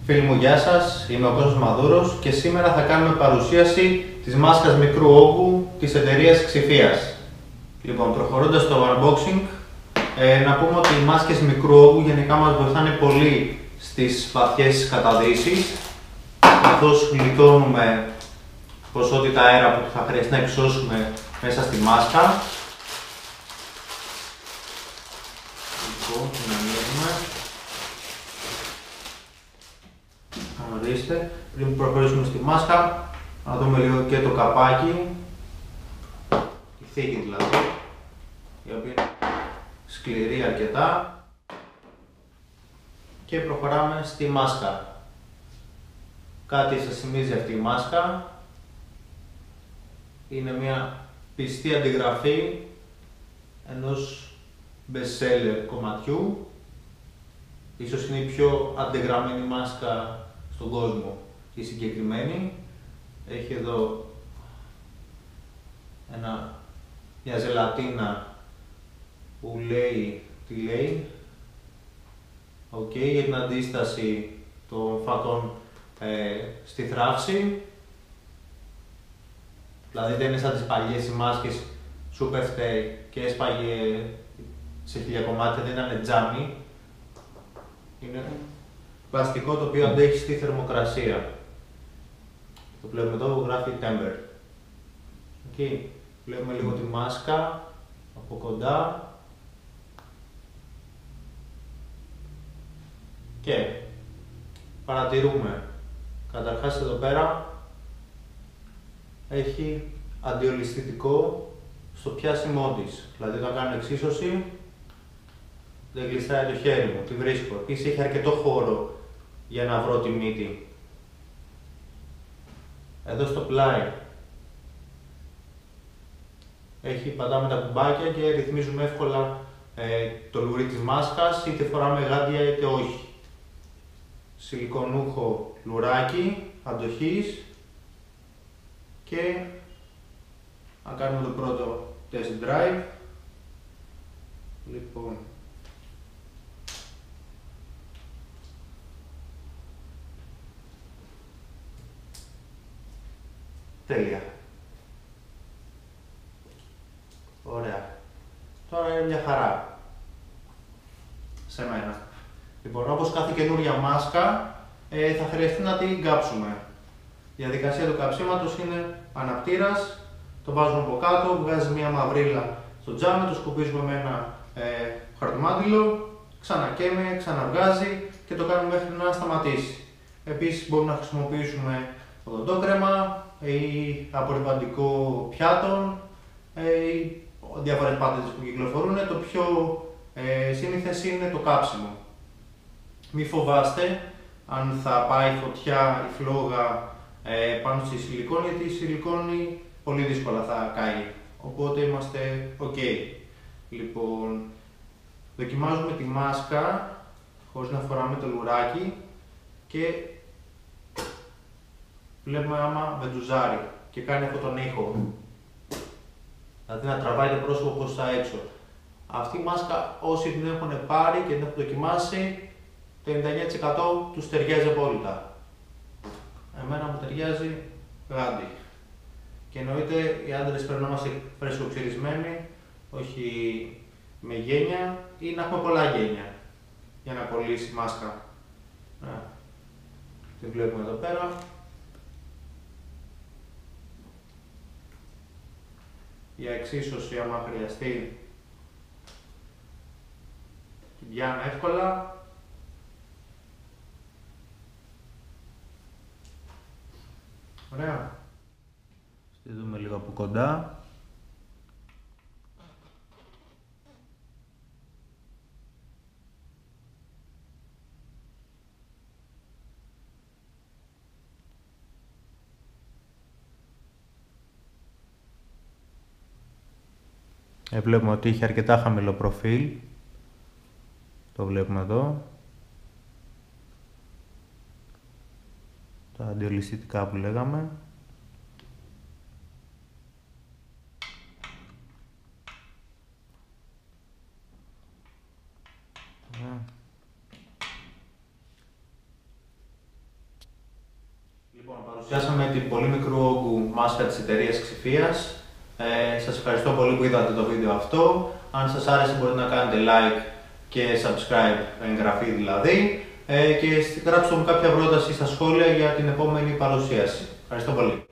Φίλοι μου, γεια σας, είμαι ο Κώστας Μαδούρος και σήμερα θα κάνουμε παρουσίαση της μάσκας μικρού όγκου της εταιρείας Ξηφίας. Λοιπόν, προχωρώντας στο unboxing, να πούμε ότι οι μάσκες μικρού όγκου γενικά μας βοηθάνε πολύ στις βαθιές καταδύσεις, καθώς γλιτώνουμε ποσότητα αέρα που θα χρειαστεί να εξώσουμε μέσα στη μάσκα. Λοιπόν, την ανοίγουμε. Ορίστε, πριν προχωρήσουμε στη μάσκα, να δούμε λίγο και το καπάκι, τη θήκη δηλαδή, η οποία είναι σκληρή αρκετά, και προχωράμε στη μάσκα. Κάτι σας θυμίζει αυτή η μάσκα, είναι μια πιστή αντιγραφή ενός best seller κομματιού. Ίσως είναι η πιο αντιγραμμένη μάσκα στον κόσμο η συγκεκριμένη. Έχει εδώ μια ζελατίνα που λέει τι λέει. Για την αντίσταση των φατών στη θράψη. Δηλαδή δεν είναι σαν τις παλιές οι μάσκες σου πέφτε και έσπαγε σε χίλια κομμάτια, δεν ήταν τζάμι. Είναι πλαστικό το οποίο αντέχει στη θερμοκρασία. Το βλέπουμε εδώ που γράφει Temper. Βλέπουμε λίγο τη μάσκα από κοντά. Και παρατηρούμε, καταρχάς εδώ πέρα έχει αντιολισθητικό στο πιάσιμό της. Δηλαδή όταν κάνω εξίσωση δεν γλιστράει το χέρι μου, τη βρίσκω. Επίσης έχει αρκετό χώρο για να βρω τη μύτη. Εδώ στο πλάι πατάμε τα κουμπάκια και ρυθμίζουμε εύκολα το λουρί της μάσκας, είτε φοράμε γάντια είτε όχι. Σιλικονούχο λουράκι αντοχής και να κάνουμε το πρώτο test drive. Λοιπόν, τέλεια. Ωραία. Τώρα είναι μια χαρά σε μένα. Λοιπόν, όπως κάθε καινούρια μάσκα, θα χρειαστεί να την κάψουμε. Η διαδικασία του καψίματος είναι αναπτήρας, το βάζουμε από κάτω, βγάζει μια μαυρίλα στο τζάμι, το σκουπίζουμε με ένα χαρτομάτιλο, ξανακαίμε, ξαναβγάζει και το κάνουμε μέχρι να σταματήσει. Επίσης μπορούμε να χρησιμοποιήσουμε οδοντόκρεμα ή απορριπαντικό πιάτων ή διάφορες πάτες που κυκλοφορούν. Το πιο σύνηθες είναι το κάψιμο. Μη φοβάστε αν θα πάει φωτιά η φλόγα πάνω στη σιλικόνη, γιατί η σιλικόνη πολύ δύσκολα θα καεί. Οπότε είμαστε ok. Λοιπόν, δοκιμάζουμε τη μάσκα χωρίς να φοράμε το λουράκι και βλέπουμε άμα βεντουζάρει και κάνει αυτόν τον ήχο. Δηλαδή να τραβάει το πρόσωπο προς τα έξω. Αυτή η μάσκα όσοι την έχουν πάρει και την έχουν δοκιμάσει, το 99% τους ταιριάζει απόλυτα. Εμένα μου ταιριάζει γάντι. Και εννοείται οι άντρες πρέπει να είμαστε φρεσκοξυρισμένοι, όχι με γένια ή να έχουμε πολλά γένια για να κολλήσει η μάσκα. Τη βλέπουμε εδώ πέρα. Για εξίσωση άμα χρειαστεί την πιάνω εύκολα. Ωραία. Στη δούμε λίγο από κοντά. Βλέπουμε ότι έχει αρκετά χαμηλό προφίλ. Το βλέπουμε εδώ. Τα αντιολισθητικά που λέγαμε. Λοιπόν, παρουσιάσαμε την πολύ μικρού όγκου μάσκα της εταιρείας Ξηφίας. Σας ευχαριστώ πολύ που είδατε το βίντεο αυτό. Αν σας άρεσε μπορείτε να κάνετε like και subscribe, εγγραφή δηλαδή. Και γράψτε μου κάποια πρόταση στα σχόλια για την επόμενη παρουσίαση. Ευχαριστώ πολύ.